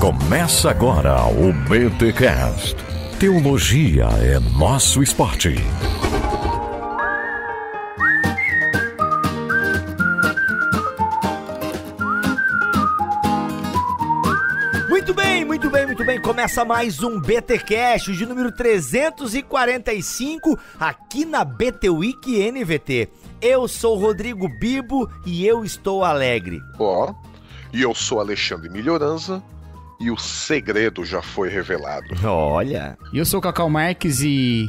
Começa agora o BTcast. Teologia é nosso esporte. Muito bem, começa mais um BTcast de número 345 aqui na BT Week NVT. Eu sou o Rodrigo Bibo e eu estou alegre. E eu sou Alexandre Melhoranza e o segredo já foi revelado. Olha. E eu sou o Cacau Marques e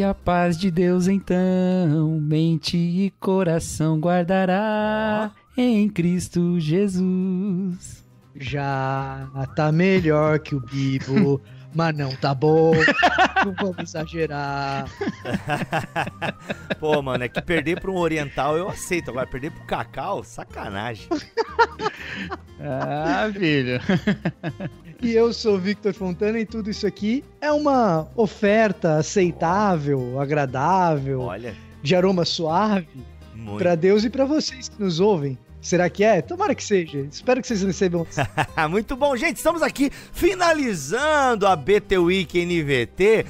a paz de Deus então, mente e coração guardará em Cristo Jesus. Já tá melhor que o Bibo, mas não tá bom, não vamos exagerar. Pô, mano, é que perder pra um oriental eu aceito, agora perder pro Cacau, sacanagem. Filho. E eu sou o Victor Fontana e tudo isso aqui é uma oferta aceitável, agradável, olha, de aroma suave pra Deus e pra vocês que nos ouvem. Será que é? Tomara que seja. Espero que vocês recebam. Muito bom, gente. Estamos aqui finalizando a BT Week NVT.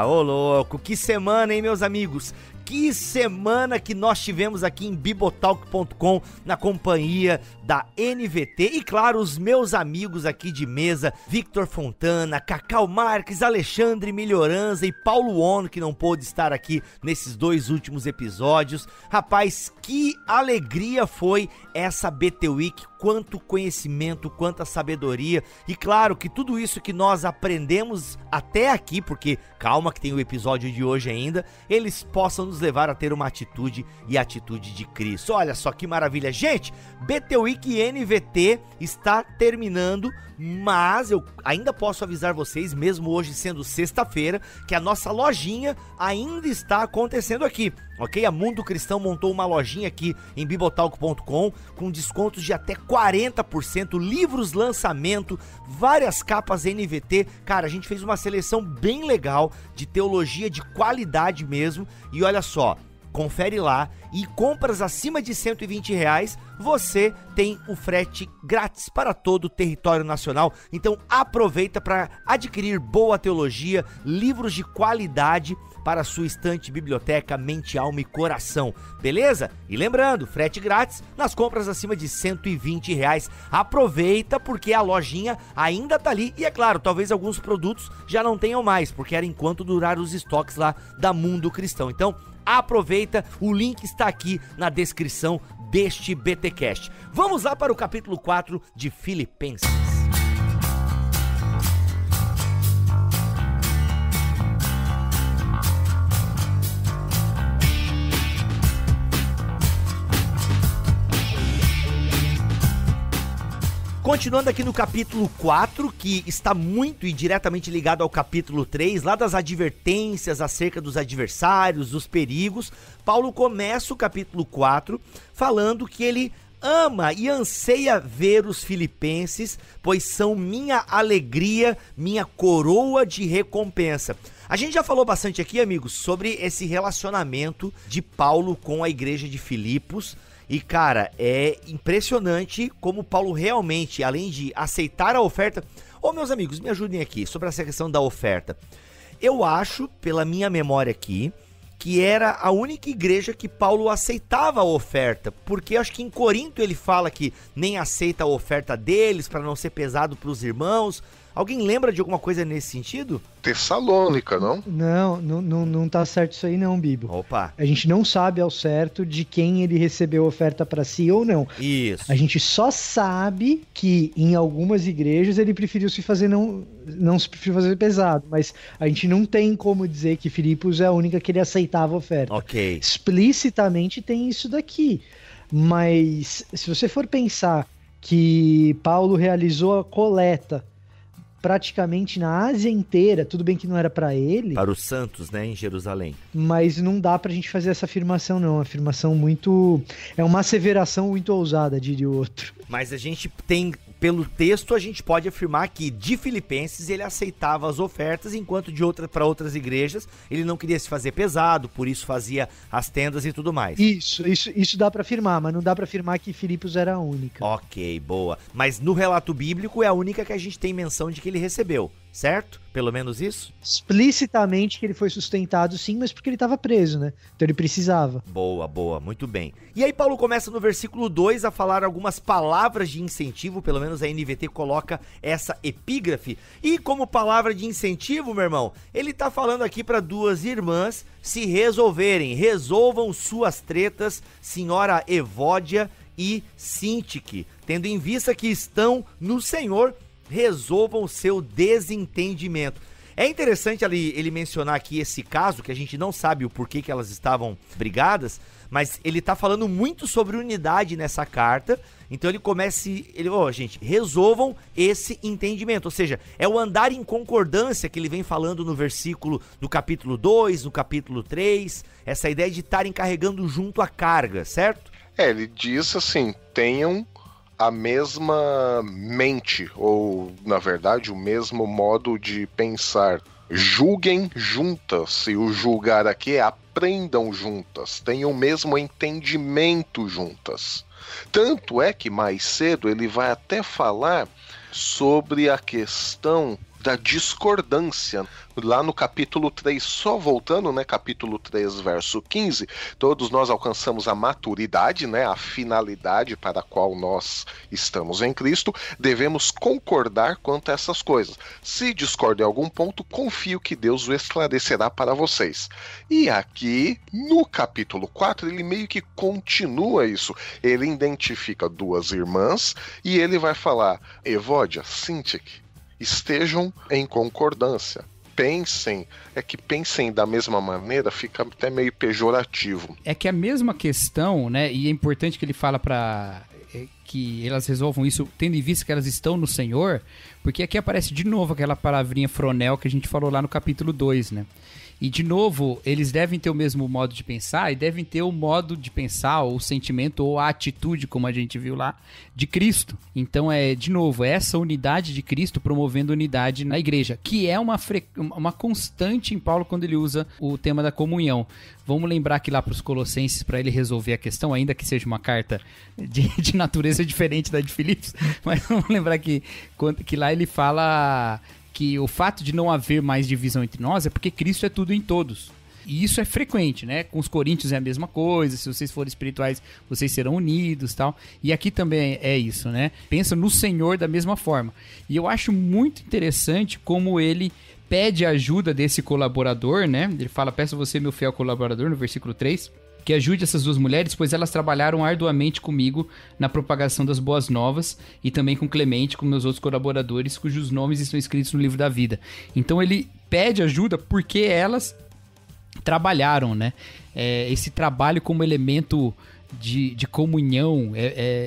Ô louco, que semana, hein, meus amigos? Que semana que nós tivemos aqui em bibotalk.com na companhia da NVT e, claro, os meus amigos aqui de mesa, Victor Fontana, Cacau Marques, Alexandre Melhoranza e Paulo Ono, que não pôde estar aqui nesses dois últimos episódios. Rapaz, que alegria foi essa BT Week, quanto conhecimento, quanta sabedoria e, claro, que tudo isso que nós aprendemos até aqui, porque calma que tem o episódio de hoje ainda, eles possam nos levar a ter uma atitude e a atitude de Cristo. Olha só que maravilha. Gente, BT Week NVT está terminando, mas eu ainda posso avisar vocês, mesmo hoje sendo sexta-feira, que a nossa lojinha ainda está acontecendo aqui, ok? A Mundo Cristão montou uma lojinha aqui em bibotalk.com com descontos de até 40%, livros lançamento, várias capas NVT. Cara, a gente fez uma seleção bem legal de teologia de qualidade mesmo. E olha só, confere lá e compras acima de R$120, você tem o frete grátis para todo o território nacional. Então aproveita para adquirir boa teologia, livros de qualidade para a sua estante, biblioteca, mente, alma e coração, beleza? E lembrando, frete grátis nas compras acima de R$120. Aproveita porque a lojinha ainda tá ali e, é claro, talvez alguns produtos já não tenham mais, porque era enquanto durar os estoques lá da Mundo Cristão. Então aproveita, o link está aqui na descrição deste BTcast. Vamos lá para o capítulo 4 de Filipenses. Continuando aqui no capítulo 4, que está muito e diretamente ligado ao capítulo 3, lá das advertências acerca dos adversários, dos perigos, Paulo começa o capítulo 4 falando que ele ama e anseia ver os filipenses, pois são minha alegria, minha coroa de recompensa. A gente já falou bastante aqui, amigos, sobre esse relacionamento de Paulo com a igreja de Filipos. E, cara, é impressionante como Paulo realmente, além de aceitar a oferta... meus amigos, me ajudem aqui sobre essa questão da oferta. Eu acho, pela minha memória aqui, que era a única igreja que Paulo aceitava a oferta, porque acho que em Corinto ele fala que nem aceita a oferta deles para não ser pesado para os irmãos. Alguém lembra de alguma coisa nesse sentido? Tessalônica, não? Não tá certo isso aí não, Bibo. Opa. A gente não sabe ao certo de quem ele recebeu oferta para si ou não. Isso. A gente só sabe que em algumas igrejas ele preferiu se fazer não se preferiu fazer pesado, mas a gente não tem como dizer que Filipos é a única que ele aceitava oferta. Ok. Explicitamente tem isso daqui, mas se você for pensar que Paulo realizou a coleta praticamente na Ásia inteira, tudo bem que não era para ele. Para os santos, né, em Jerusalém. Mas não dá pra gente fazer essa afirmação, não. Uma afirmação muito... É uma asseveração muito ousada, diria o outro. Mas a gente tem pelo texto a gente pode afirmar que de Filipenses ele aceitava as ofertas, enquanto para outras igrejas ele não queria se fazer pesado, por isso fazia as tendas e tudo mais. Isso dá pra afirmar, mas não dá pra afirmar que Filipos era a única. Ok, boa. Mas no relato bíblico é a única que a gente tem menção de que ele recebeu, certo? Pelo menos isso? Explicitamente que ele foi sustentado, sim, mas porque ele estava preso, né? Então ele precisava. Boa, muito bem. E aí Paulo começa no versículo 2 a falar algumas palavras de incentivo, pelo menos a NVT coloca essa epígrafe. E como palavra de incentivo, meu irmão, ele tá falando aqui para duas irmãs se resolvam suas tretas, senhora Evódia e Sintique, tendo em vista que estão no Senhor, resolvam o seu desentendimento. É interessante ele mencionar aqui esse caso, que a gente não sabe o porquê que elas estavam brigadas, mas ele tá falando muito sobre unidade nessa carta. Então ele começa, gente, resolvam esse entendimento, ou seja, é o andar em concordância que ele vem falando no capítulo 2, no capítulo 3, essa ideia de estarem carregando junto a carga, certo? Ele diz assim, tenham a mesma mente, ou na verdade o mesmo modo de pensar. Julguem juntas, e o julgar aqui é aprendam juntas, tenham o mesmo entendimento juntas. Tanto é que mais cedo ele vai até falar sobre a questão da discordância. Lá no capítulo 3, só voltando, né, capítulo 3, verso 15, todos nós alcançamos a maturidade, né, a finalidade para a qual nós estamos em Cristo, devemos concordar quanto a essas coisas. Se discorda em algum ponto, confio que Deus o esclarecerá para vocês. E aqui, no capítulo 4, ele meio que continua isso. Ele identifica duas irmãs e ele vai falar, Evódia, Sintique, estejam em concordância. Pensem da mesma maneira fica até meio pejorativo. É que a mesma questão, né, e é importante que ele fala que elas resolvam isso tendo em vista que elas estão no Senhor, porque aqui aparece de novo aquela palavrinha fronel que a gente falou lá no capítulo 2, né? E de novo, eles devem ter o mesmo modo de pensar e devem ter o modo de pensar, ou o sentimento, ou a atitude, como a gente viu lá, de Cristo. Então de novo, essa unidade de Cristo promovendo unidade na igreja, que é uma constante em Paulo quando ele usa o tema da comunhão. Vamos lembrar que lá para os Colossenses, para ele resolver a questão, ainda que seja uma carta de natureza diferente da de Filipos, mas vamos lembrar que lá ele fala que o fato de não haver mais divisão entre nós é porque Cristo é tudo em todos. E isso é frequente, né? Com os coríntios é a mesma coisa, se vocês forem espirituais, vocês serão unidos e tal. E aqui também é isso, né? Pensa no Senhor da mesma forma. E eu acho muito interessante como ele pede a ajuda desse colaborador, né? Ele fala, peço a você, meu fiel colaborador, no versículo 3, que ajude essas duas mulheres, pois elas trabalharam arduamente comigo na propagação das boas novas e também com Clemente, com meus outros colaboradores, cujos nomes estão escritos no livro da vida. Então ele pede ajuda porque elas trabalharam, né? Esse trabalho como elemento de comunhão,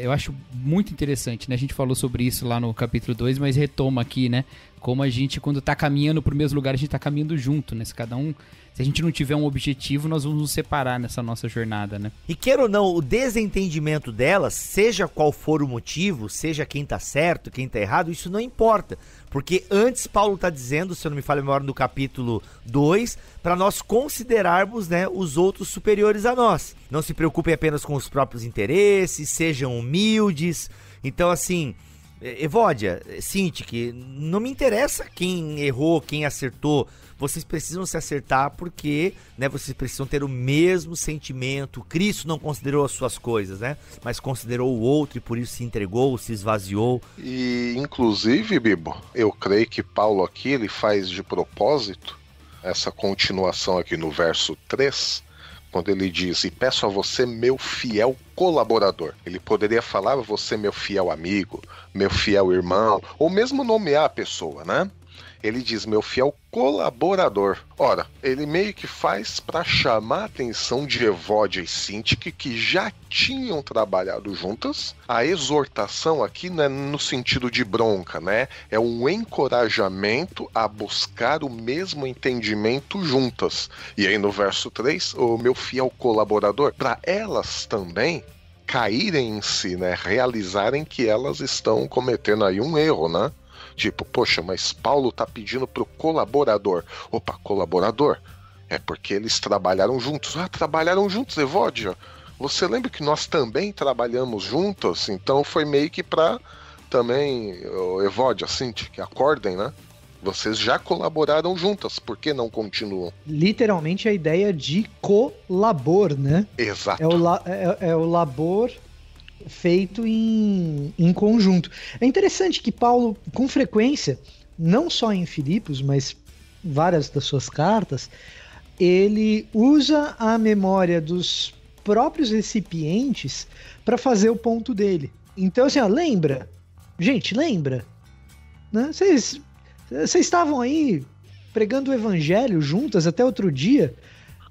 eu acho muito interessante, né? A gente falou sobre isso lá no capítulo 2, mas retoma aqui, né? Como a gente, quando tá caminhando pro mesmo lugar, a gente tá caminhando junto, né? Se a gente não tiver um objetivo, nós vamos nos separar nessa nossa jornada, né? E queira ou não, o desentendimento delas, seja qual for o motivo, seja quem tá certo, quem tá errado, isso não importa. Porque antes Paulo tá dizendo, se eu não me falha a memória, no capítulo 2, para nós considerarmos, né, os outros superiores a nós. Não se preocupem apenas com os próprios interesses, sejam humildes. Então, assim, Evódia, Sintique, não me interessa quem errou, quem acertou. Vocês precisam se acertar porque, né, vocês precisam ter o mesmo sentimento. Cristo não considerou as suas coisas, né? Mas considerou o outro e por isso se entregou, se esvaziou. E, inclusive, Bibo, eu creio que Paulo aqui, ele faz de propósito essa continuação aqui no verso 3, quando ele diz, e peço a você, meu fiel colaborador. Ele poderia falar a você, meu fiel amigo, meu fiel irmão, ou mesmo nomear a pessoa, né? Ele diz, meu fiel colaborador. Ora, ele meio que faz para chamar a atenção de Evódia e Sintique, que já tinham trabalhado juntas. A exortação aqui não é no sentido de bronca, né? É um encorajamento a buscar o mesmo entendimento juntas. E aí no verso 3, o meu fiel colaborador, para elas também caírem em si, né? Realizarem que elas estão cometendo aí um erro, né? Tipo, poxa, mas Paulo tá pedindo pro colaborador. Opa, colaborador? É porque eles trabalharam juntos. Ah, trabalharam juntos, Evódia. Você lembra que nós também trabalhamos juntos? Então foi meio que pra também, Evódia, assim, que acordem, né? Vocês já colaboraram juntas, por que não continuam? Literalmente a ideia de colabor, né? Exato. É o labor feito em conjunto. É interessante que Paulo, com frequência, não só em Filipos, mas várias das suas cartas, ele usa a memória dos próprios recipientes para fazer o ponto dele. Então, assim, ó, lembra? Gente, lembra? Né? Vocês estavam aí pregando o evangelho juntas até outro dia,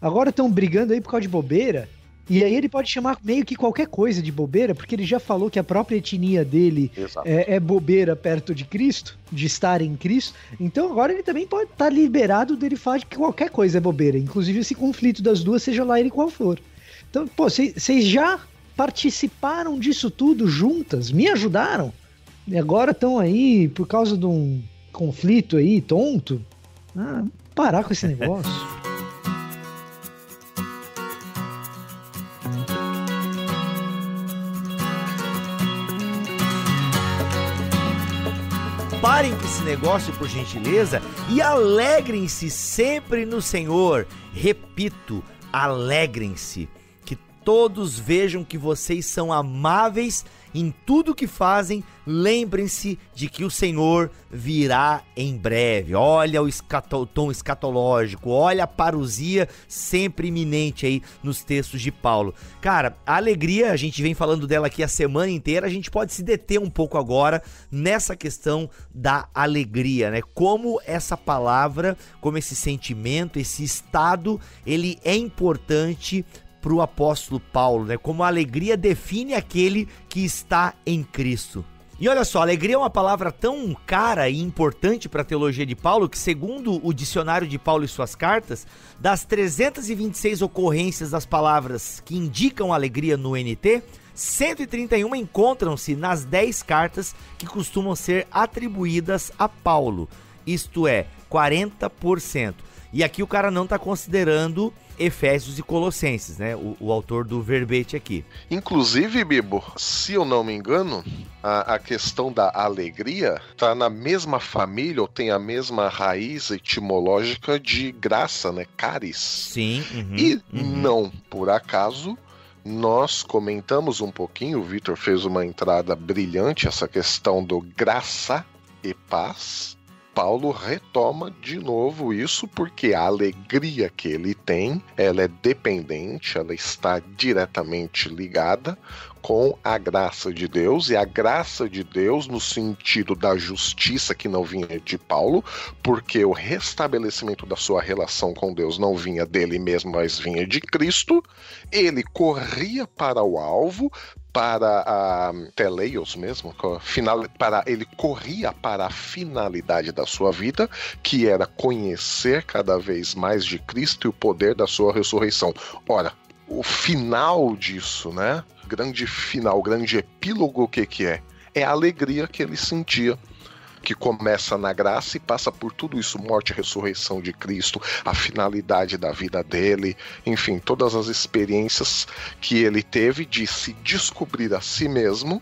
agora estão brigando aí por causa de bobeira, e aí ele pode chamar meio que qualquer coisa de bobeira, porque ele já falou que a própria etnia dele é bobeira perto de Cristo, de estar em Cristo, então agora ele também pode estar liberado dele falar que qualquer coisa é bobeira, inclusive esse conflito das duas, seja lá ele qual for. Então, pô, vocês já participaram disso tudo juntas, me ajudaram, e agora estão aí por causa de um conflito aí, tonto. Parar com esse negócio. Parem com esse negócio, por gentileza, e alegrem-se sempre no Senhor. Repito, alegrem-se. Que todos vejam que vocês são amáveis em tudo que fazem. Lembrem-se de que o Senhor virá em breve. Olha o tom escatológico, olha a parousia sempre iminente aí nos textos de Paulo. Cara, a alegria, a gente vem falando dela aqui a semana inteira, a gente pode se deter um pouco agora nessa questão da alegria, né? Como essa palavra, como esse sentimento, esse estado, ele é importante para o apóstolo Paulo, né? Como a alegria define aquele que está em Cristo. E olha só, alegria é uma palavra tão cara e importante para a teologia de Paulo que, segundo o dicionário de Paulo e suas cartas, das 326 ocorrências das palavras que indicam alegria no NT, 131 encontram-se nas 10 cartas que costumam ser atribuídas a Paulo, isto é, 40%. E aqui o cara não está considerando Efésios e Colossenses, né? O autor do verbete aqui. Inclusive, Bibo, se eu não me engano, a questão da alegria está na mesma família ou tem a mesma raiz etimológica de graça, né? Caris. Sim. Não, por acaso, nós comentamos um pouquinho, o Vitor fez uma entrada brilhante, essa questão do graça e paz. Paulo retoma de novo isso porque a alegria que ele tem, ela é dependente, ela está diretamente ligada com a graça de Deus, e a graça de Deus no sentido da justiça que não vinha de Paulo, porque o restabelecimento da sua relação com Deus não vinha dele mesmo, mas vinha de Cristo. Ele corria para o alvo, para a teleios mesmo, ele corria para a finalidade da sua vida, que era conhecer cada vez mais de Cristo e o poder da sua ressurreição. Ora, o final disso, né? Grande final, grande epílogo, o que é? É a alegria que ele sentia, que começa na graça e passa por tudo isso, morte e ressurreição de Cristo, a finalidade da vida dele, enfim, todas as experiências que ele teve de se descobrir a si mesmo,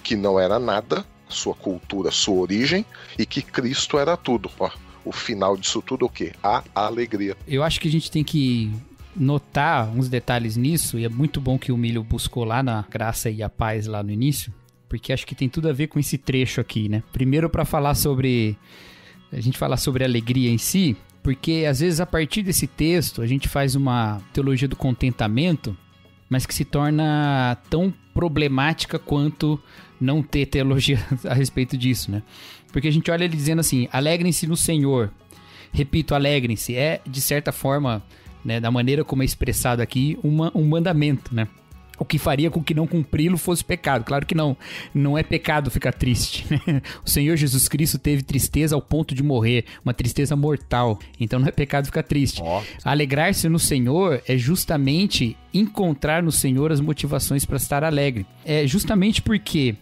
que não era nada, sua cultura, sua origem, e que Cristo era tudo. Ó, o final disso tudo o quê? A alegria. Eu acho que a gente tem que notar uns detalhes nisso, e é muito bom que o Milho buscou lá na graça e a paz lá no início, porque acho que tem tudo a ver com esse trecho aqui, né? Primeiro, para falar sobre... a gente falar sobre a alegria em si, porque às vezes a partir desse texto a gente faz uma teologia do contentamento, mas que se torna tão problemática quanto não ter teologia a respeito disso, né? Porque a gente olha ele dizendo assim, alegrem-se no Senhor. Repito, alegrem-se. É, de certa forma, né, da maneira como é expressado aqui, um mandamento, né? o que faria com que não cumpri-lo fosse pecado. Claro que não. Não é pecado ficar triste, né? O Senhor Jesus Cristo teve tristeza ao ponto de morrer, uma tristeza mortal. Então não é pecado ficar triste. Alegrar-se no Senhor é justamente encontrar no Senhor as motivações para estar alegre. É justamente porque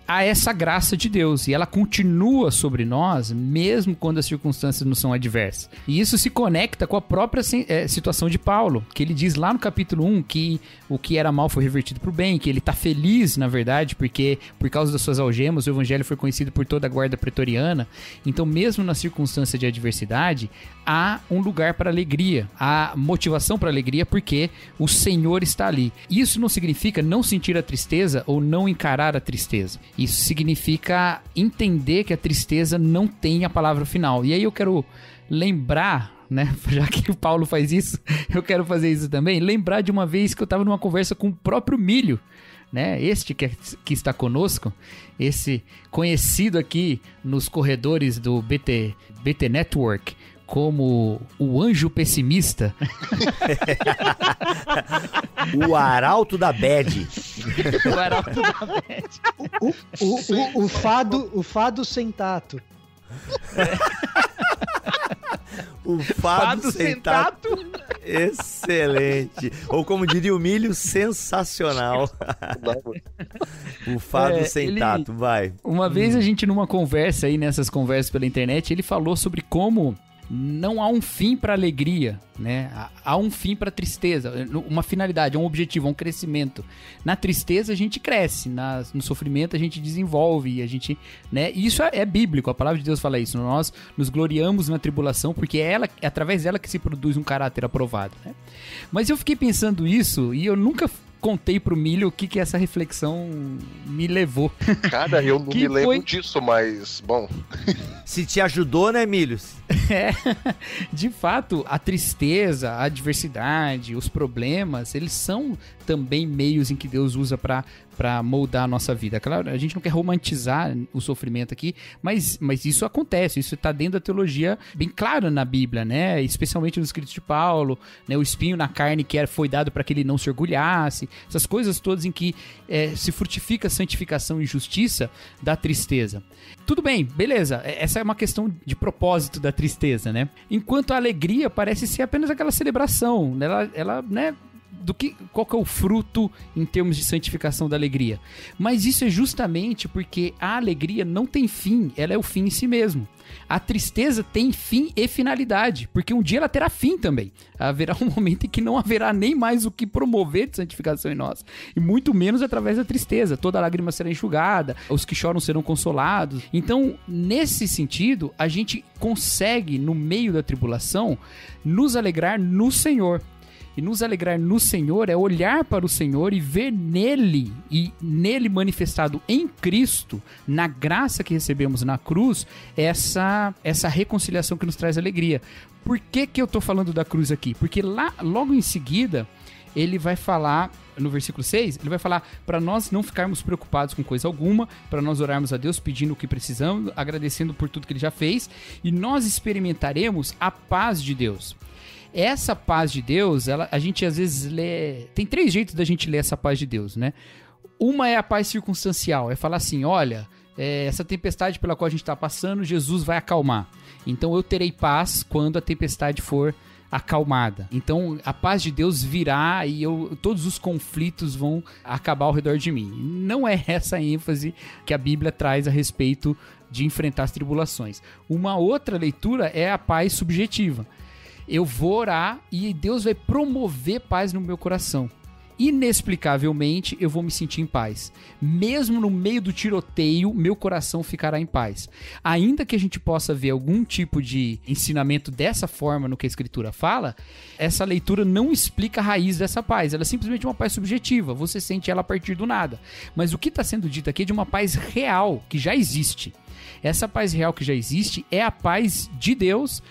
há essa graça de Deus e ela continua sobre nós mesmo quando as circunstâncias não são adversas. E isso se conecta com a própria situação de Paulo, que ele diz lá no capítulo 1 que o que era mal foi revertido para o bem, que ele está feliz, na verdade, porque por causa das suas algemas o evangelho foi conhecido por toda a guarda pretoriana. Então, mesmo na circunstância de adversidade, há um lugar para alegria, há motivação para alegria porque o Senhor está ali. Isso não significa não sentir a tristeza ou não encarar a tristeza. Isso significa entender que a tristeza não tem a palavra final. E aí eu quero lembrar, né, já que o Paulo faz isso, eu quero fazer isso também, lembrar de uma vez que eu estava numa conversa com o próprio Milho, né, este que está conosco, esse conhecido aqui nos corredores do BT Network como o anjo pessimista. O arauto da bad. O arauto da bad. O fado sem tato. O fado sem tato. Excelente. Ou como diria o Milho, sensacional. O fado sem tato, vai. Uma vez a gente numa conversa aí, nessas conversas pela internet, ele falou sobre como não há um fim para alegria, né? Há um fim para tristeza, uma finalidade, um objetivo, um crescimento. Na tristeza a gente cresce, no sofrimento a gente desenvolve, a gente, né? E isso é bíblico, a palavra de Deus fala isso. Nós nos gloriamos na tribulação porque é através dela que se produz um caráter aprovado, né? Mas eu fiquei pensando isso e eu nunca contei pro Milho o que essa reflexão me levou. Cara, eu não me lembro disso, mas, bom... Se te ajudou, né, Milho? De fato, a tristeza, a adversidade, os problemas, eles são também meios em que Deus usa para moldar a nossa vida. Claro, a gente não quer romantizar o sofrimento aqui, mas isso acontece, isso está dentro da teologia bem clara na Bíblia, né? Especialmente nos escritos de Paulo, né? O espinho na carne que foi dado para que ele não se orgulhasse, essas coisas todas em que se frutifica a santificação e justiça da tristeza. Tudo bem, beleza, essa é uma questão de propósito da tristeza, né? Enquanto a alegria parece ser apenas aquela celebração, ela né? Qual que é o fruto em termos de santificação da alegria? Mas isso é justamente porque a alegria não tem fim, ela é o fim em si mesmo. A tristeza tem fim e finalidade, porque um dia ela terá fim também. Haverá um momento em que não haverá nem mais o que promover de santificação em nós, e muito menos através da tristeza. Toda lágrima será enxugada, os que choram serão consolados. Então, nesse sentido, a gente consegue, no meio da tribulação, nos alegrar no Senhor. E nos alegrar no Senhor é olhar para o Senhor e ver nele manifestado em Cristo, na graça que recebemos na cruz, essa reconciliação que nos traz alegria. Por que eu estou falando da cruz aqui? Porque logo em seguida, ele vai falar, no versículo 6, ele vai falar para nós não ficarmos preocupados com coisa alguma, para nós orarmos a Deus pedindo o que precisamos, agradecendo por tudo que ele já fez, e nós experimentaremos a paz de Deus. Essa paz de Deus, a gente às vezes lê... Tem 3 jeitos da gente ler essa paz de Deus, né? Uma é a paz circunstancial, é falar assim, olha, essa tempestade pela qual a gente está passando, Jesus vai acalmar. Então eu terei paz quando a tempestade for acalmada. Então a paz de Deus virá e todos os conflitos vão acabar ao redor de mim. Não é essa a ênfase que a Bíblia traz a respeito de enfrentar as tribulações. Uma outra leitura é a paz subjetiva. Eu vou orar e Deus vai promover paz no meu coração. Inexplicavelmente, eu vou me sentir em paz. Mesmo no meio do tiroteio, meu coração ficará em paz. Ainda que a gente possa ver algum tipo de ensinamento dessa forma no que a Escritura fala, essa leitura não explica a raiz dessa paz. Ela é simplesmente uma paz subjetiva. Você sente ela a partir do nada. Mas o que está sendo dito aqui é de uma paz real, que já existe. Essa paz real que já existe é a paz de Deus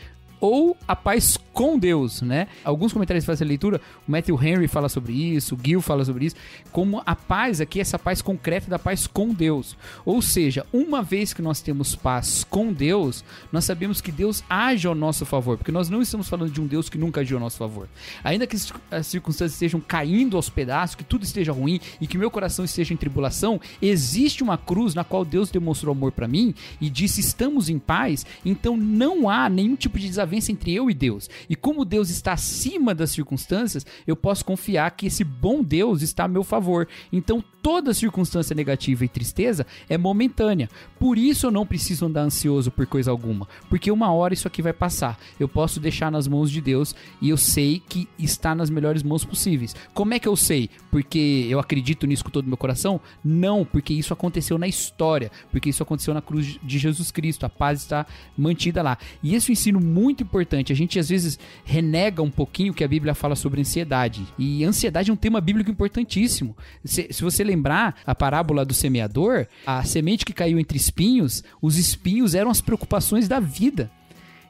ou a paz com Deus, né? Alguns comentários fazem a leitura, o Matthew Henry fala sobre isso, o Gil fala sobre isso, como a paz aqui, essa paz concreta da paz com Deus. Ou seja, uma vez que nós temos paz com Deus, nós sabemos que Deus age ao nosso favor, porque nós não estamos falando de um Deus que nunca agiu ao nosso favor. Ainda que as circunstâncias estejam caindo aos pedaços, que tudo esteja ruim e que meu coração esteja em tribulação, existe uma cruz na qual Deus demonstrou amor para mim e disse: estamos em paz, então não há nenhum tipo de desavença entre eu e Deus. E como Deus está acima das circunstâncias, eu posso confiar que esse bom Deus está a meu favor. Então toda circunstância negativa e tristeza é momentânea. Por isso eu não preciso andar ansioso por coisa alguma, porque uma hora isso aqui vai passar. Eu posso deixar nas mãos de Deus e eu sei que está nas melhores mãos possíveis. Como é que eu sei? Porque eu acredito nisso com todo o meu coração? Não, porque isso aconteceu na história, porque isso aconteceu na cruz de Jesus Cristo. A paz está mantida lá. E esse é um ensino muito importante. A gente às vezes renega um pouquinho o que a Bíblia fala sobre ansiedade. E ansiedade é um tema bíblico importantíssimo. Se você lembrar a parábola do semeador, a semente que caiu entre espinhos, os espinhos eram as preocupações da vida.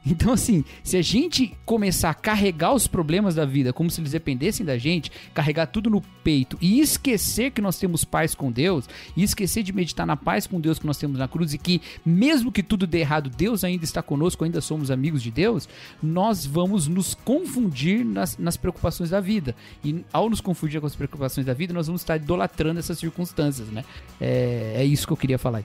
Então, assim, se a gente começar a carregar os problemas da vida como se eles dependessem da gente, carregar tudo no peito e esquecer que nós temos paz com Deus, e esquecer de meditar na paz com Deus que nós temos na cruz, e que mesmo que tudo dê errado, Deus ainda está conosco, ainda somos amigos de Deus, nós vamos nos confundir nas preocupações da vida. E ao nos confundir com as preocupações da vida, nós vamos estar idolatrando essas circunstâncias, né? É isso que eu queria falar.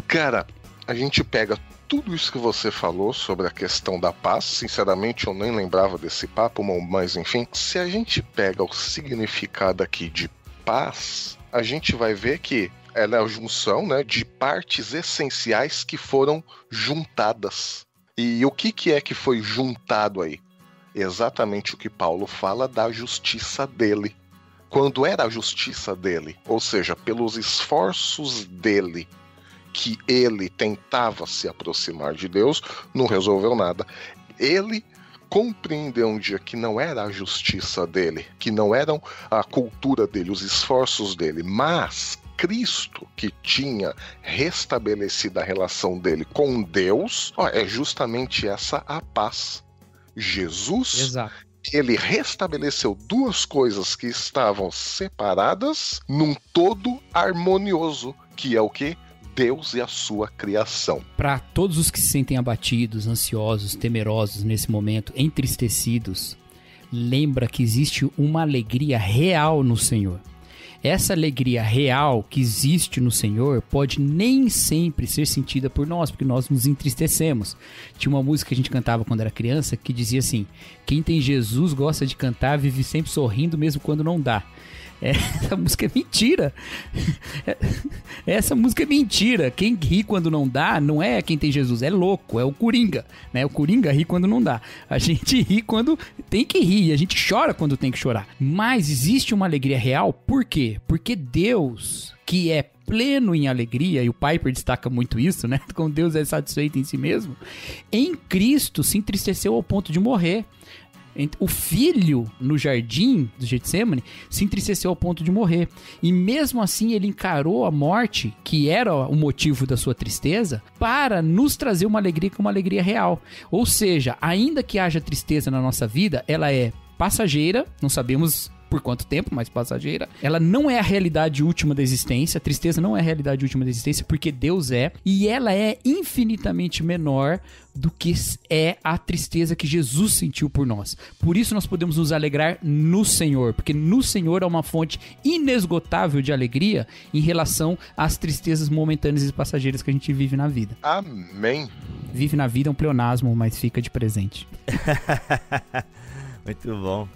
Cara, a gente pega tudo isso que você falou sobre a questão da paz. Sinceramente, eu nem lembrava desse papo, mas enfim, se a gente pega o significado aqui de paz, a gente vai ver que ela é a junção, né, de partes essenciais que foram juntadas. E o que é que foi juntado aí? Exatamente o que Paulo fala da justiça dele. Quando era a justiça dele, ou seja, pelos esforços dele, que ele tentava se aproximar de Deus, não resolveu nada. Ele compreendeu um dia que não era a justiça dele, que não eram a cultura dele, os esforços dele, mas Cristo, que tinha restabelecido a relação dele com Deus, é justamente essa a paz. Jesus, Exato. Ele restabeleceu duas coisas que estavam separadas num todo harmonioso, que é o quê? Deus e a sua criação. Para todos os que se sentem abatidos, ansiosos, temerosos nesse momento, entristecidos, lembra que existe uma alegria real no Senhor. Essa alegria real que existe no Senhor pode nem sempre ser sentida por nós, porque nós nos entristecemos. Tinha uma música que a gente cantava quando era criança que dizia assim: quem tem Jesus gosta de cantar, vive sempre sorrindo mesmo quando não dá. Essa música é mentira. Essa música é mentira. Quem ri quando não dá não é quem tem Jesus, é louco, é o Coringa, né? O Coringa ri quando não dá. A gente ri quando tem que rir, a gente chora quando tem que chorar. Mas existe uma alegria real, por quê? Porque Deus, que é pleno em alegria, e o Piper destaca muito isso, né? Como Deus é satisfeito em si mesmo, em Cristo se entristeceu ao ponto de morrer. O filho no jardim do Getsemane se entristeceu ao ponto de morrer. E mesmo assim ele encarou a morte, que era o motivo da sua tristeza, para nos trazer uma alegria, que é uma alegria real. Ou seja, ainda que haja tristeza na nossa vida, ela é passageira, não sabemos por quanto tempo, mas passageira. Ela não é a realidade última da existência. A tristeza não é a realidade última da existência, porque Deus é. E ela é infinitamente menor do que é a tristeza que Jesus sentiu por nós. Por isso nós podemos nos alegrar no Senhor, porque no Senhor há uma fonte inesgotável de alegria em relação às tristezas momentâneas e passageiras que a gente vive na vida. Amém. Vive na vida é um pleonasmo, mas fica de presente. Muito bom.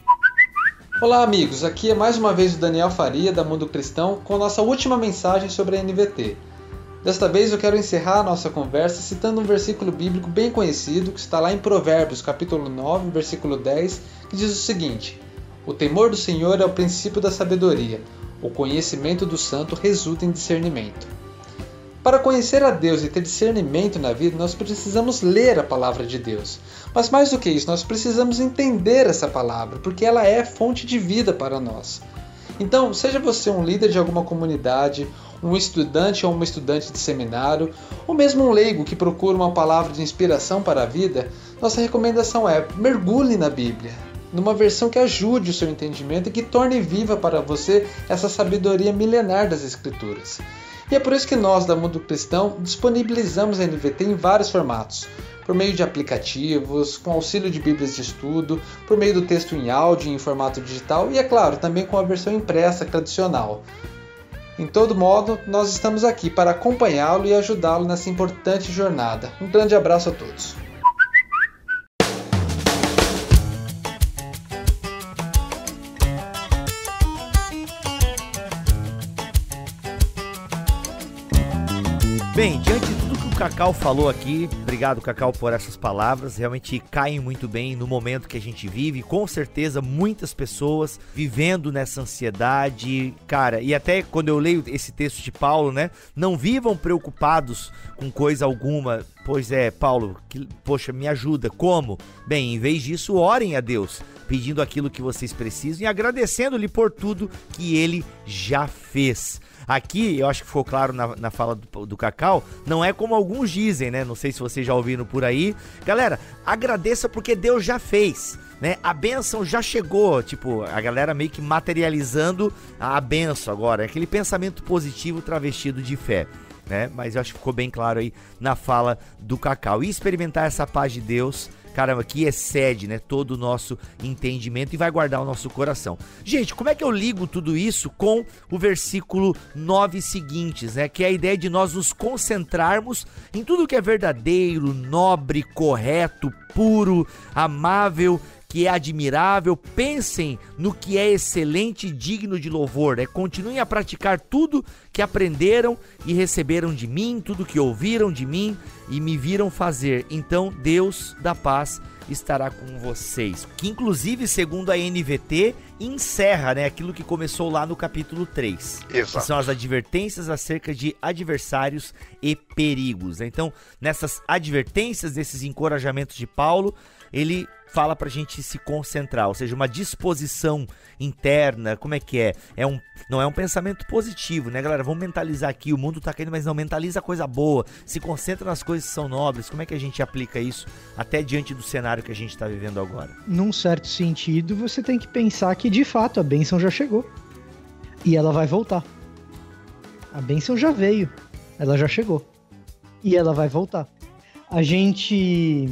Olá amigos, aqui é mais uma vez o Daniel Faria da Mundo Cristão com nossa última mensagem sobre a NVT. Desta vez eu quero encerrar a nossa conversa citando um versículo bíblico bem conhecido que está lá em Provérbios, capítulo 9, versículo 10, que diz o seguinte: o temor do Senhor é o princípio da sabedoria, o conhecimento do santo resulta em discernimento. Para conhecer a Deus e ter discernimento na vida, nós precisamos ler a palavra de Deus. Mas mais do que isso, nós precisamos entender essa palavra, porque ela é fonte de vida para nós. Então, seja você um líder de alguma comunidade, um estudante ou uma estudante de seminário, ou mesmo um leigo que procura uma palavra de inspiração para a vida, nossa recomendação é: mergulhe na Bíblia, numa versão que ajude o seu entendimento e que torne viva para você essa sabedoria milenar das Escrituras. E é por isso que nós, da Mundo Cristão, disponibilizamos a NVT em vários formatos, por meio de aplicativos, com auxílio de bíblias de estudo, por meio do texto em áudio e em formato digital e, é claro, também com a versão impressa tradicional. Em todo modo, nós estamos aqui para acompanhá-lo e ajudá-lo nessa importante jornada. Um grande abraço a todos. Bem, diante de tudo que o Cacau falou aqui, obrigado, Cacau, por essas palavras, realmente caem muito bem no momento que a gente vive, com certeza muitas pessoas vivendo nessa ansiedade, cara, e até quando eu leio esse texto de Paulo, né, não vivam preocupados com coisa alguma. Pois é, Paulo, poxa, me ajuda, como? Bem, em vez disso, orem a Deus, pedindo aquilo que vocês precisam e agradecendo-lhe por tudo que ele já fez. Aqui, eu acho que ficou claro na fala do Cacau, não é como alguns dizem, né? Não sei se vocês já ouviram por aí. Galera, agradeça porque Deus já fez, né? A bênção já chegou, tipo, a galera meio que materializando a bênção agora. É aquele pensamento positivo travestido de fé, né? Mas eu acho que ficou bem claro aí na fala do Cacau. E experimentar essa paz de Deus, caramba, que excede, né, todo o nosso entendimento e vai guardar o nosso coração. Gente, como é que eu ligo tudo isso com o versículo 9 seguintes, né? Que é a ideia de nós nos concentrarmos em tudo que é verdadeiro, nobre, correto, puro, amável, que é admirável. Pensem no que é excelente e digno de louvor, né? Continuem a praticar tudo que aprenderam e receberam de mim, tudo que ouviram de mim e me viram fazer. Então Deus da paz estará com vocês. Que inclusive, segundo a NVT, encerra, né, aquilo que começou lá no capítulo 3. Exato. Que são as advertências acerca de adversários e perigos. Então, nessas advertências, desses encorajamentos de Paulo, ele fala pra gente se concentrar, ou seja, uma disposição interna. Como é que é? Não é um pensamento positivo, né, galera? Vamos mentalizar aqui, o mundo tá caindo, mas não, mentaliza coisa boa, se concentra nas coisas que são nobres. Como é que a gente aplica isso até diante do cenário que a gente tá vivendo agora? Num certo sentido, você tem que pensar que, de fato, a bênção já chegou. E ela vai voltar. A bênção já veio, ela já chegou. E ela vai voltar. A gente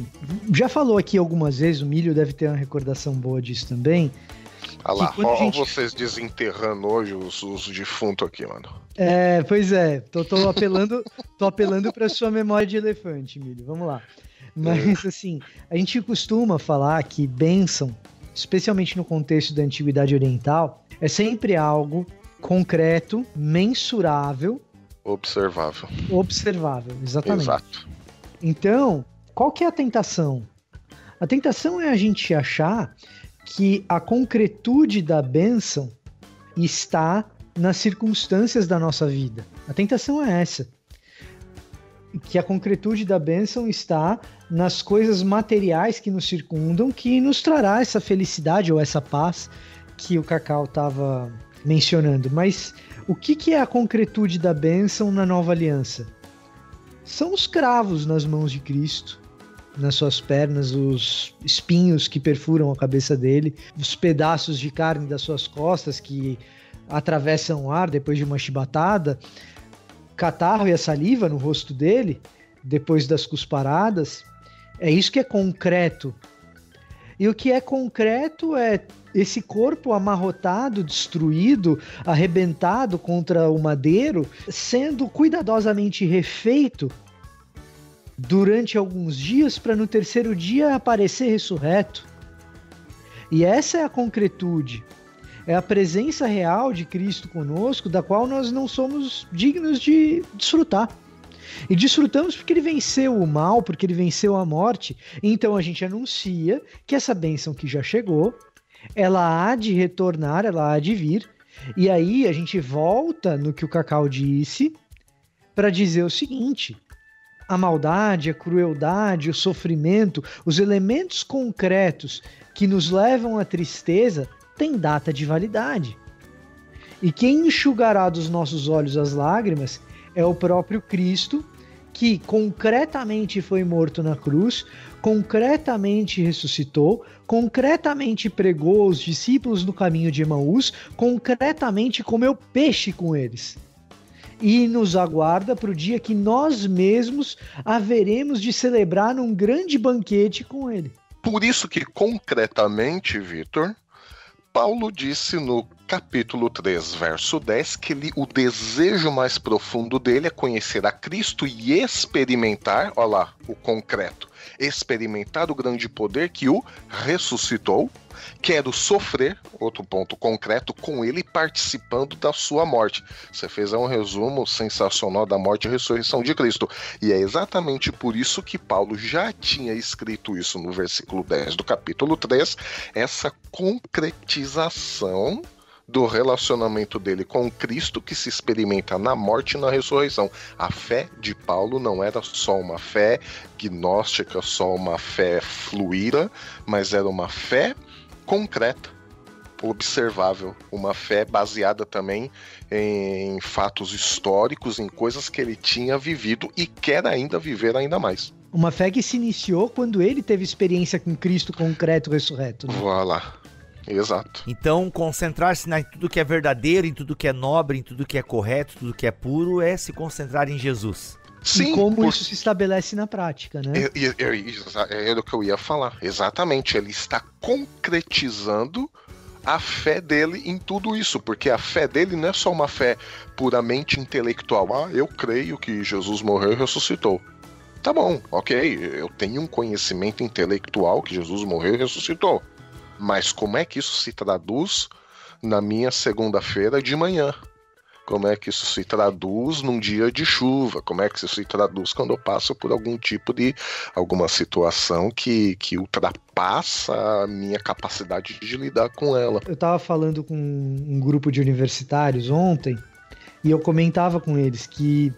já falou aqui algumas vezes, o Milho deve ter uma recordação boa disso também. Olha lá, ó, vocês desenterrando hoje os defuntos aqui, mano. É, pois é, tô apelando pra sua memória de elefante, Milho, vamos lá. Mas assim, a gente costuma falar que bênção, especialmente no contexto da Antiguidade Oriental, é sempre algo concreto, mensurável. Observável, exatamente. Exato. Então, qual que é a tentação? A tentação é a gente achar que a concretude da bênção está nas circunstâncias da nossa vida. A tentação é essa. Que a concretude da bênção está nas coisas materiais que nos circundam, que nos trará essa felicidade ou essa paz que o Cacau estava mencionando. Mas o que é a concretude da bênção na nova aliança? São os cravos nas mãos de Cristo, nas suas pernas, os espinhos que perfuram a cabeça dele, os pedaços de carne das suas costas que atravessam o ar depois de uma chibatada, catarro e a saliva no rosto dele, depois das cusparadas. É isso que é concreto. E o que é concreto é esse corpo amarrotado, destruído, arrebentado contra o madeiro, sendo cuidadosamente refeito durante alguns dias para no terceiro dia aparecer ressurreto. E essa é a concretude. É a presença real de Cristo conosco, da qual nós não somos dignos de desfrutar. E desfrutamos porque ele venceu o mal, porque ele venceu a morte. Então a gente anuncia que essa bênção que já chegou, ela há de retornar, ela há de vir. E aí a gente volta no que o Cacau disse para dizer o seguinte: a maldade, a crueldade, o sofrimento, os elementos concretos que nos levam à tristeza têm data de validade. E quem enxugará dos nossos olhos as lágrimas é o próprio Cristo, que concretamente foi morto na cruz, concretamente ressuscitou, concretamente pregou aos discípulos no caminho de Emaús, concretamente comeu peixe com eles. E nos aguarda para o dia que nós mesmos haveremos de celebrar num grande banquete com ele. Por isso que, concretamente, Vitor, Paulo disse no capítulo 3, verso 10, que o desejo mais profundo dele é conhecer a Cristo e experimentar, olha lá, o concreto, experimentar o grande poder que o ressuscitou, quero sofrer, outro ponto concreto, com ele participando da sua morte. Você fez um resumo sensacional da morte e ressurreição de Cristo. E é exatamente por isso que Paulo já tinha escrito isso no versículo 10 do capítulo 3, essa concretização do relacionamento dele com Cristo que se experimenta na morte e na ressurreição. A fé de Paulo não era só uma fé gnóstica, só uma fé fluida, mas era uma fé concreta, observável, uma fé baseada também em fatos históricos, em coisas que ele tinha vivido e quer ainda viver ainda mais. Uma fé que se iniciou quando ele teve experiência com Cristo concreto ressurreto. Né? Voilà. Exato. Então, concentrar-se em tudo que é verdadeiro, em tudo que é nobre, em tudo que é correto, tudo que é puro, é se concentrar em Jesus. Sim, e como isso se estabelece na prática, né? Era o que eu ia falar. Exatamente. Ele está concretizando a fé dele em tudo isso, porque a fé dele não é só uma fé puramente intelectual. Eu creio que Jesus morreu e ressuscitou. Tá bom, ok. Eu tenho um conhecimento intelectual que Jesus morreu e ressuscitou. Mas como é que isso se traduz na minha segunda-feira de manhã? Como é que isso se traduz num dia de chuva? Como é que isso se traduz quando eu passo por alguma situação que ultrapassa a minha capacidade de lidar com ela? Eu estava falando com um grupo de universitários ontem e eu comentava com eles que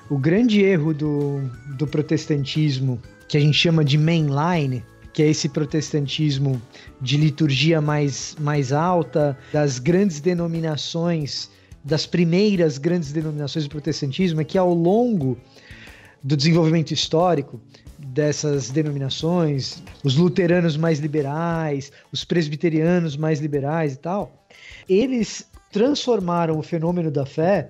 o grande erro do protestantismo, que a gente chama de mainline, que é esse protestantismo de liturgia mais alta, das grandes denominações, das primeiras grandes denominações do protestantismo, é que ao longo do desenvolvimento histórico dessas denominações, os luteranos mais liberais, os presbiterianos mais liberais e tal, eles transformaram o fenômeno da fé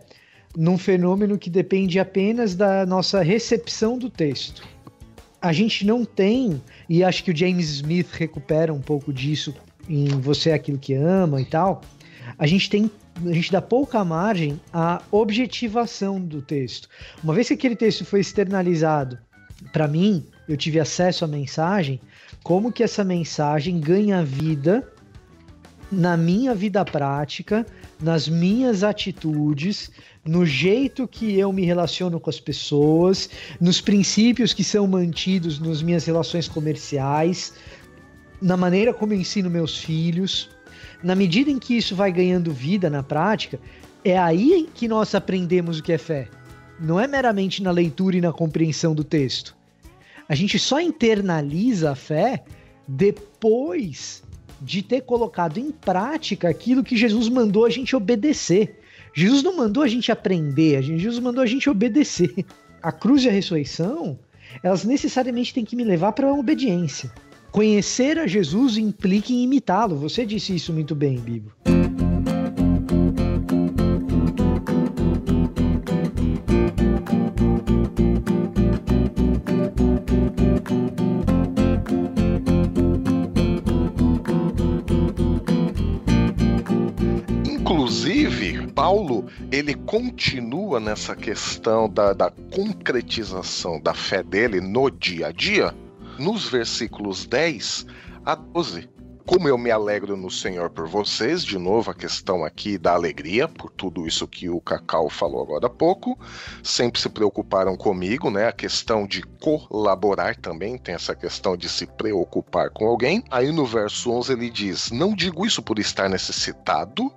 num fenômeno que depende apenas da nossa recepção do texto. A gente não tem, e acho que o James Smith recupera um pouco disso em Você é Aquilo que Ama e tal, a gente dá pouca margem à objetivação do texto. Uma vez que aquele texto foi externalizado para mim, eu tive acesso à mensagem, como que essa mensagem ganha vida na minha vida prática, nas minhas atitudes, no jeito que eu me relaciono com as pessoas, nos princípios que são mantidos nas minhas relações comerciais, na maneira como eu ensino meus filhos. Na medida em que isso vai ganhando vida na prática, é aí que nós aprendemos o que é fé. Não é meramente na leitura e na compreensão do texto. A gente só internaliza a fé depois de ter colocado em prática aquilo que Jesus mandou a gente obedecer. Jesus não mandou a gente aprender, Jesus mandou a gente obedecer. A cruz e a ressurreição, elas necessariamente têm que me levar para a obediência. Conhecer a Jesus implica em imitá-lo. Você disse isso muito bem, Bibo. Inclusive, Paulo, ele continua nessa questão da concretização da fé dele no dia a dia, nos versículos 10 a 12. Como eu me alegro no Senhor por vocês, de novo a questão aqui da alegria, por tudo isso que o Cacau falou agora há pouco, sempre se preocuparam comigo, né? A questão de colaborar também, tem essa questão de se preocupar com alguém. Aí no verso 11 ele diz, não digo isso por estar necessitado,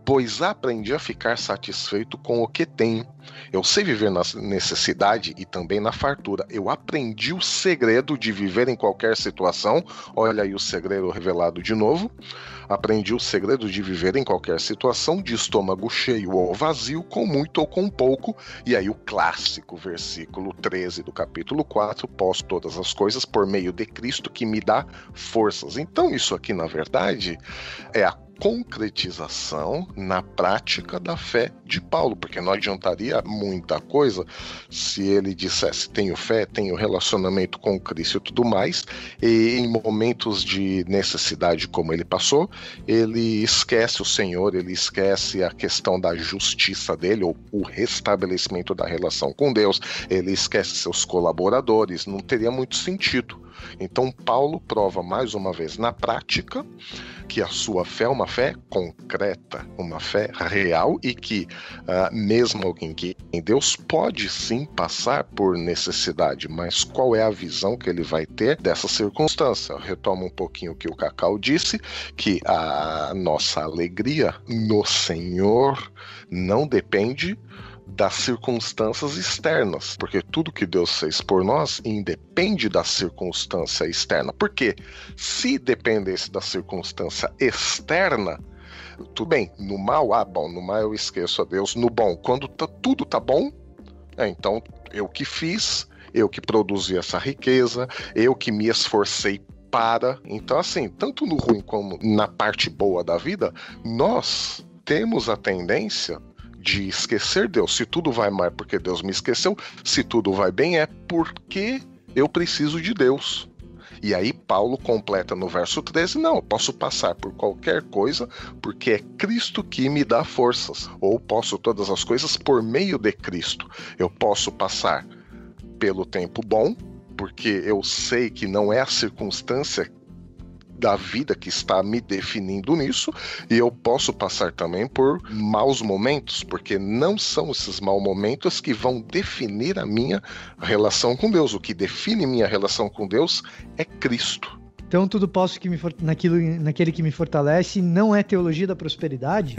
pois aprendi a ficar satisfeito com o que tenho. Eu sei viver na necessidade e também na fartura. Eu aprendi o segredo de viver em qualquer situação. Olha aí o segredo revelado de novo. Aprendi o segredo de viver em qualquer situação, de estômago cheio ou vazio, com muito ou com pouco. E aí o clássico versículo 13 do capítulo 4, posso todas as coisas por meio de Cristo que me dá forças. Então isso aqui, na verdade, é a concretização na prática da fé de Paulo, porque não adiantaria muita coisa se ele dissesse tenho fé, tenho relacionamento com Cristo e tudo mais, e em momentos de necessidade como ele passou, ele esquece o Senhor, ele esquece a questão da justiça dele, ou o restabelecimento da relação com Deus, ele esquece seus colaboradores, não teria muito sentido. Então Paulo prova mais uma vez na prática que a sua fé é uma fé concreta, uma fé real, e que mesmo alguém que em Deus pode sim passar por necessidade, mas qual é a visão que ele vai ter dessa circunstância? Eu retomo um pouquinho o que o Cacau disse, que a nossa alegria no Senhor não depende das circunstâncias externas, porque tudo que Deus fez por nós independe da circunstância externa, porque se dependesse da circunstância externa, tudo bem, no mal, no mal eu esqueço a Deus, no bom, quando tudo tá bom, então eu que fiz, eu que produzi essa riqueza, eu que me esforcei para, então assim, tanto no ruim como na parte boa da vida, nós temos a tendência de esquecer Deus. Se tudo vai mal é porque Deus me esqueceu, se tudo vai bem é porque eu preciso de Deus. E aí Paulo completa no verso 13, não, eu posso passar por qualquer coisa porque é Cristo que me dá forças, ou posso todas as coisas por meio de Cristo. Eu posso passar pelo tempo bom, porque eu sei que não é a circunstância da vida que está me definindo nisso, e eu posso passar também por maus momentos, porque não são esses maus momentos que vão definir a minha relação com Deus. O que define minha relação com Deus é Cristo. Então tudo posso que naquele que me fortalece não é teologia da prosperidade?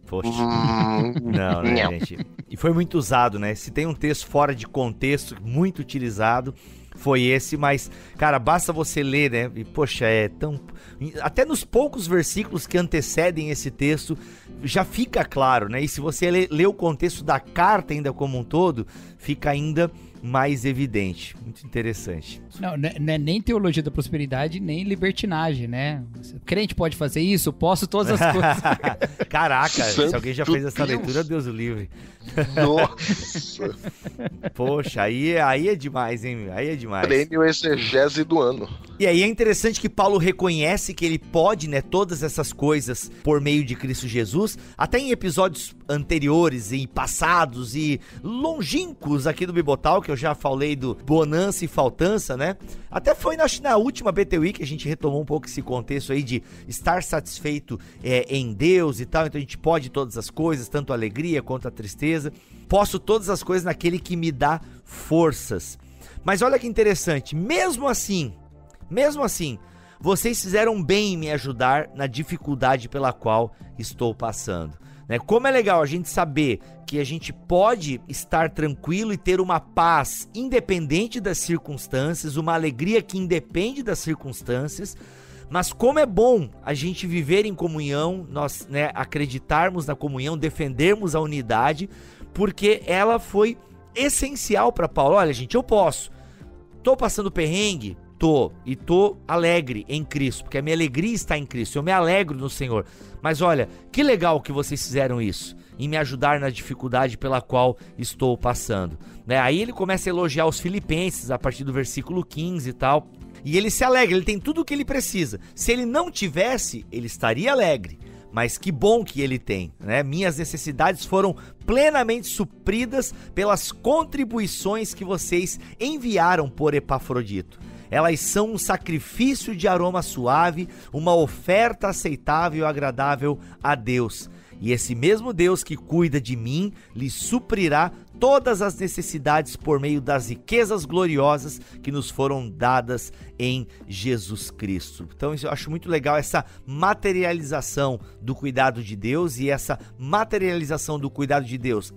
Poxa. Não, né, gente? E foi muito usado, né? Se tem um texto fora de contexto, muito utilizado, foi esse, mas, cara, basta você ler, né? E, poxa, é tão... Até nos poucos versículos que antecedem esse texto, já fica claro, né? E se você ler o contexto da carta ainda como um todo, fica ainda mais evidente. Muito interessante. Não é nem teologia da prosperidade, nem libertinagem, né? O crente pode fazer isso, posso todas as coisas. Caraca, se alguém já fez essa leitura, Deus o livre. Nossa. Poxa, aí é demais, hein? Aí é demais. Prêmio exegese do ano. E aí é interessante que Paulo reconhece que ele pode, né, todas essas coisas por meio de Cristo Jesus. Até em episódios anteriores e passados e longínquos aqui do Bibotal, que eu já falei do bonança e faltança, né? Até foi na última BTW que a gente retomou um pouco esse contexto aí de estar satisfeito em Deus e tal. Então a gente pode todas as coisas, tanto a alegria quanto a tristeza. Posso todas as coisas naquele que me dá forças. Mas olha que interessante, mesmo assim, vocês fizeram bem em me ajudar na dificuldade pela qual estou passando. Né? Como é legal a gente saber que a gente pode estar tranquilo e ter uma paz independente das circunstâncias, uma alegria que independe das circunstâncias, mas como é bom a gente viver em comunhão, nós, né, acreditarmos na comunhão, defendermos a unidade, porque ela foi essencial para Paulo. Olha, gente, eu tô passando perrengue, e tô alegre em Cristo, porque a minha alegria está em Cristo, eu me alegro no Senhor. Mas olha, que legal que vocês fizeram isso, em me ajudar na dificuldade pela qual estou passando, né? Aí ele começa a elogiar os filipenses a partir do versículo 15 e tal, e ele se alegra, ele tem tudo o que ele precisa. Se ele não tivesse, ele estaria alegre, mas que bom que ele tem, né? Minhas necessidades foram plenamente supridas pelas contribuições que vocês enviaram por Epafrodito. Elas são um sacrifício de aroma suave, uma oferta aceitável e agradável a Deus. E esse mesmo Deus que cuida de mim, lhe suprirá todas as necessidades por meio das riquezas gloriosas que nos foram dadas em Jesus Cristo. Então eu acho muito legal essa materialização do cuidado de Deus, e essa materialização do cuidado de Deus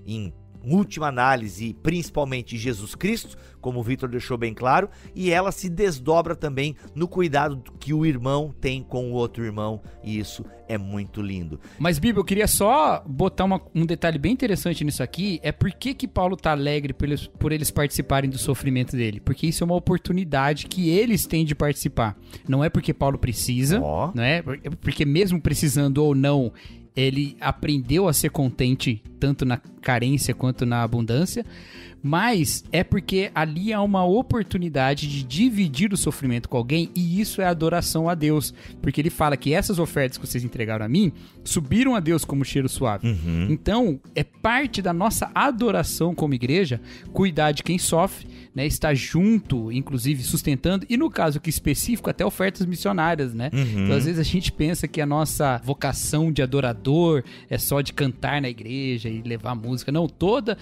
em última análise, principalmente Jesus Cristo, como o Vitor deixou bem claro, e ela se desdobra também no cuidado que o irmão tem com o outro irmão, e isso é muito lindo. Mas, Bíblia, eu queria só botar um detalhe bem interessante nisso aqui, é por que Paulo tá alegre por eles participarem do sofrimento dele, porque isso é uma oportunidade que eles têm de participar, não é porque Paulo precisa, não é? Porque mesmo precisando ou não, ele aprendeu a ser contente tanto na carência quanto na abundância, mas é porque ali há uma oportunidade de dividir o sofrimento com alguém, e isso é adoração a Deus, porque ele fala que essas ofertas que vocês entregaram a mim subiram a Deus como cheiro suave. Então, é parte da nossa adoração como igreja cuidar de quem sofre, né, estar junto, inclusive sustentando, e no caso aqui específico, até ofertas missionárias, né? Então, às vezes a gente pensa que a nossa vocação de adorador é só de cantar na igreja e levar música. Não, toda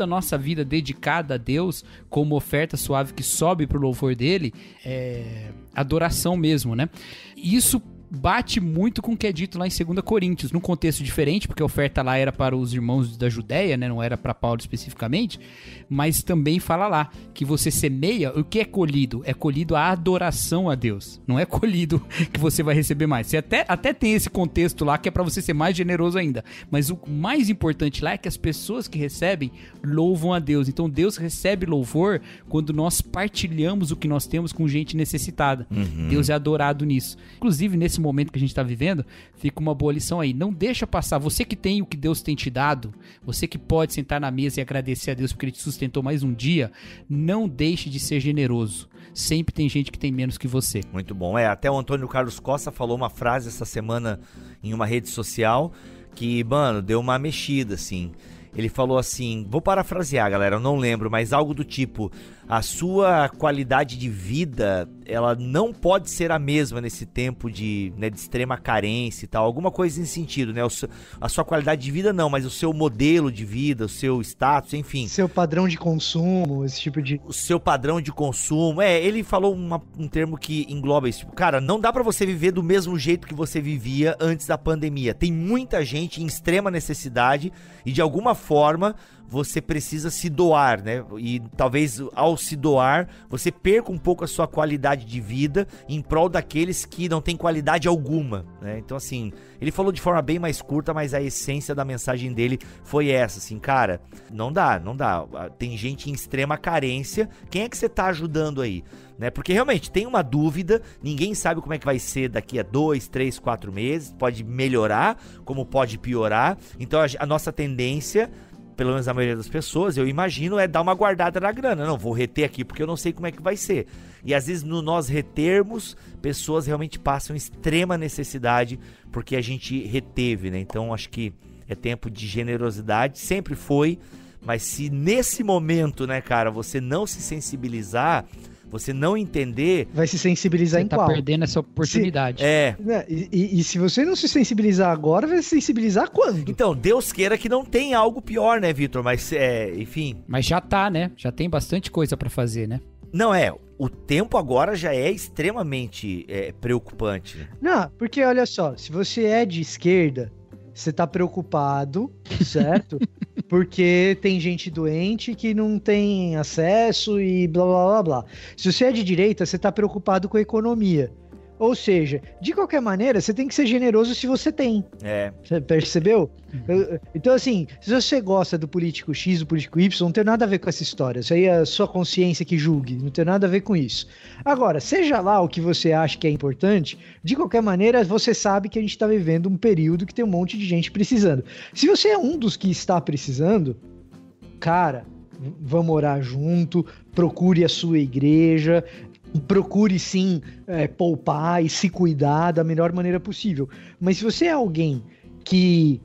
a nossa vida dedicada a Deus como oferta suave que sobe pro louvor dele é adoração mesmo, né? Isso bate muito com o que é dito lá em 2 Coríntios, num contexto diferente, porque a oferta lá era para os irmãos da Judéia, né? Não era para Paulo especificamente, mas também fala lá que você semeia, o que é colhido? É colhido a adoração a Deus, não é colhido que você vai receber mais. Você até tem esse contexto lá que é para você ser mais generoso ainda, mas o mais importante lá é que as pessoas que recebem louvam a Deus. Então Deus recebe louvor quando nós partilhamos o que nós temos com gente necessitada. Deus é adorado nisso. Inclusive, nesse momento que a gente está vivendo, fica uma boa lição aí. Não deixa passar. Você que tem o que Deus tem te dado, você que pode sentar na mesa e agradecer a Deus porque Ele te sustentou mais um dia, não deixe de ser generoso. Sempre tem gente que tem menos que você. Muito bom. Até o Antônio Carlos Costa falou uma frase essa semana em uma rede social que, mano, deu uma mexida, assim. Ele falou assim, vou parafrasear, galera, eu não lembro, mas algo do tipo: a sua qualidade de vida, ela não pode ser a mesma nesse tempo de extrema carência e tal, alguma coisa nesse sentido, né? A sua qualidade de vida não, mas o seu modelo de vida, o seu status, enfim. Seu padrão de consumo, esse tipo de... O seu padrão de consumo, ele falou um termo que engloba isso, tipo, cara, não dá pra você viver do mesmo jeito que você vivia antes da pandemia. Tem muita gente em extrema necessidade e de alguma forma você precisa se doar, né? E talvez ao se doar, você perca um pouco a sua qualidade de vida em prol daqueles que não têm qualidade alguma, né? Então, assim, ele falou de forma bem mais curta, mas a essência da mensagem dele foi essa, assim, cara, não dá. Tem gente em extrema carência, quem é que você tá ajudando aí? Né? Porque realmente tem uma dúvida, ninguém sabe como é que vai ser daqui a 2, 3, 4 meses, pode melhorar, como pode piorar, então a nossa tendência, pelo menos a maioria das pessoas, eu imagino, é dar uma guardada na grana. Não, vou reter aqui porque eu não sei como é que vai ser. E às vezes no nós retermos, pessoas realmente passam extrema necessidade porque a gente reteve, né? Então acho que é tempo de generosidade, sempre foi, mas se nesse momento, né, cara, você não se sensibilizar, você não entender... Vai se sensibilizar em qual? Você tá perdendo essa oportunidade. E se você não se sensibilizar agora, vai se sensibilizar quando? Então, Deus queira que não tenha algo pior, né, Vitor? Mas, enfim... Mas já tá, né? Já tem bastante coisa pra fazer, né? Não, o tempo agora já é extremamente preocupante. Não, porque olha só, se você é de esquerda, você tá preocupado, certo? Porque tem gente doente que não tem acesso e blá blá blá blá. Se você é de direita, você tá preocupado com a economia. Ou seja, de qualquer maneira, você tem que ser generoso se você tem. Você percebeu? Então, assim, se você gosta do político X, do político Y, não tem nada a ver com essa história. Isso aí é a sua consciência que julgue. Não tem nada a ver com isso. Agora, seja lá o que você acha que é importante, de qualquer maneira, você sabe que a gente está vivendo um período que tem um monte de gente precisando. Se você é um dos que está precisando, cara, vamos orar junto, procure a sua igreja... Procure sim poupar e se cuidar da melhor maneira possível. Mas se você é alguém que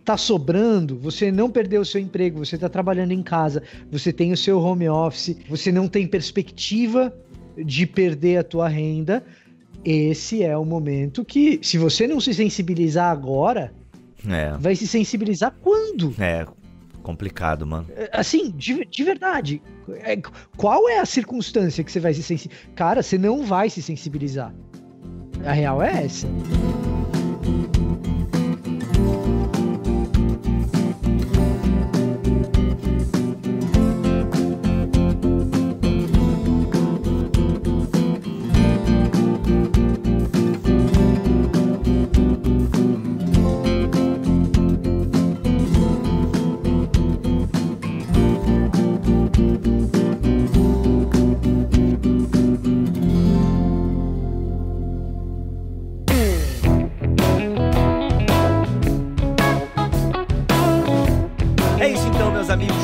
tá sobrando, você não perdeu o seu emprego, você tá trabalhando em casa, você tem o seu home office, você não tem perspectiva de perder a tua renda, esse é o momento que, se você não se sensibilizar agora, Vai se sensibilizar quando? Complicado, mano. Assim, de verdade. Qual é a circunstância que você vai se sensibilizar? Cara, você não vai se sensibilizar. A real é essa.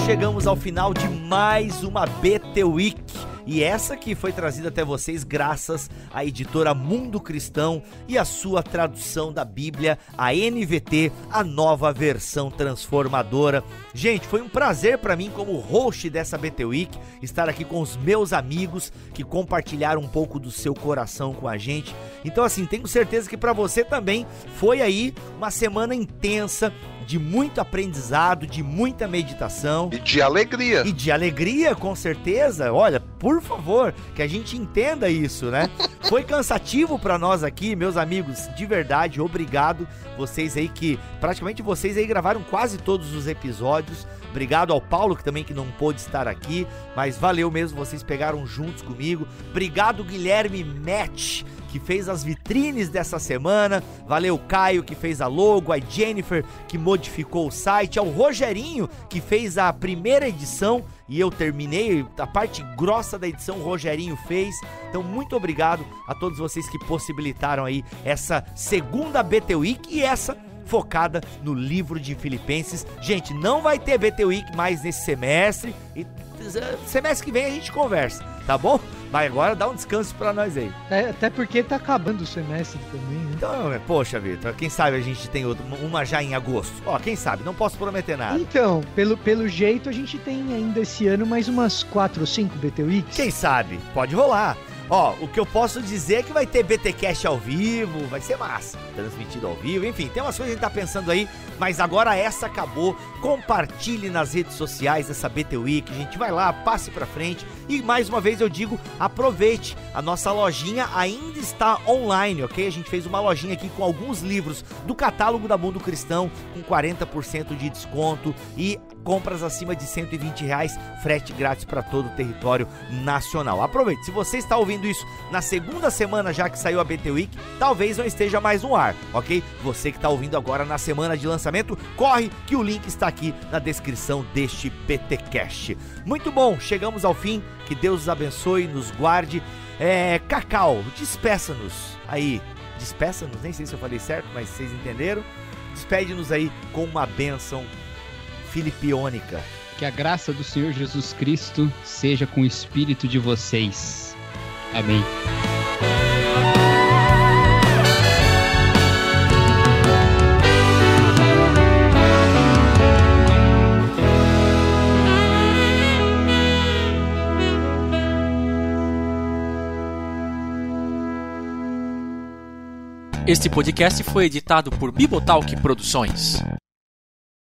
Chegamos ao final de mais uma BT Week. E essa que foi trazida até vocês graças à editora Mundo Cristão e a sua tradução da Bíblia, a NVT, a nova versão transformadora. Gente, foi um prazer para mim como host dessa BT Week estar aqui com os meus amigos que compartilharam um pouco do seu coração com a gente. Então assim, tenho certeza que para você também foi aí uma semana intensa, de muito aprendizado, de muita meditação. E de alegria. E de alegria, com certeza. Olha, por favor, que a gente entenda isso, né? Foi cansativo pra nós aqui, meus amigos, de verdade, obrigado. Vocês aí que, praticamente vocês aí gravaram quase todos os episódios. Obrigado ao Paulo, que também que não pôde estar aqui, mas valeu mesmo, vocês pegaram juntos comigo. Obrigado, Guilherme Match, que fez as vitrines dessa semana. Valeu, Caio, que fez a logo, a Jennifer, que modificou o site, ao Rogerinho, que fez a primeira edição e eu terminei, a parte grossa da edição o Rogerinho fez. Então muito obrigado a todos vocês que possibilitaram aí essa segunda BT Week e essa focada no livro de Filipenses. Gente, não vai ter BT Week mais nesse semestre e semestre que vem a gente conversa, tá bom? Mas agora dá um descanso pra nós aí. Até porque tá acabando o semestre também, né? Então, poxa, Vitor, quem sabe a gente tem uma já em agosto. Ó, quem sabe, não posso prometer nada. Então, pelo jeito a gente tem ainda esse ano mais umas 4 ou 5 BT Weeks. Quem sabe, pode rolar. Ó, o que eu posso dizer é que vai ter BTcast ao vivo, vai ser massa, transmitido ao vivo, enfim, tem umas coisas que a gente tá pensando aí, mas agora essa acabou. Compartilhe nas redes sociais essa BT Week, a gente vai lá, passe pra frente e mais uma vez eu digo, aproveite, a nossa lojinha ainda está online, ok? A gente fez uma lojinha aqui com alguns livros do catálogo da Mundo Cristão, com 40% de desconto e compras acima de R$120, frete grátis para todo o território nacional. Aproveite, se você está ouvindo isso na segunda semana já que saiu a BT Week, talvez não esteja mais no ar, ok? Você que está ouvindo agora na semana de lançamento, corre que o link está aqui na descrição deste BTcast. Muito bom, chegamos ao fim, que Deus os abençoe, nos guarde. Cacau, despeça-nos aí, despeça-nos, nem sei se eu falei certo, mas vocês entenderam. Despede-nos aí com uma bênção filipiônica. Que a graça do Senhor Jesus Cristo seja com o espírito de vocês. Amém. Este podcast foi editado por Bibotalk Produções.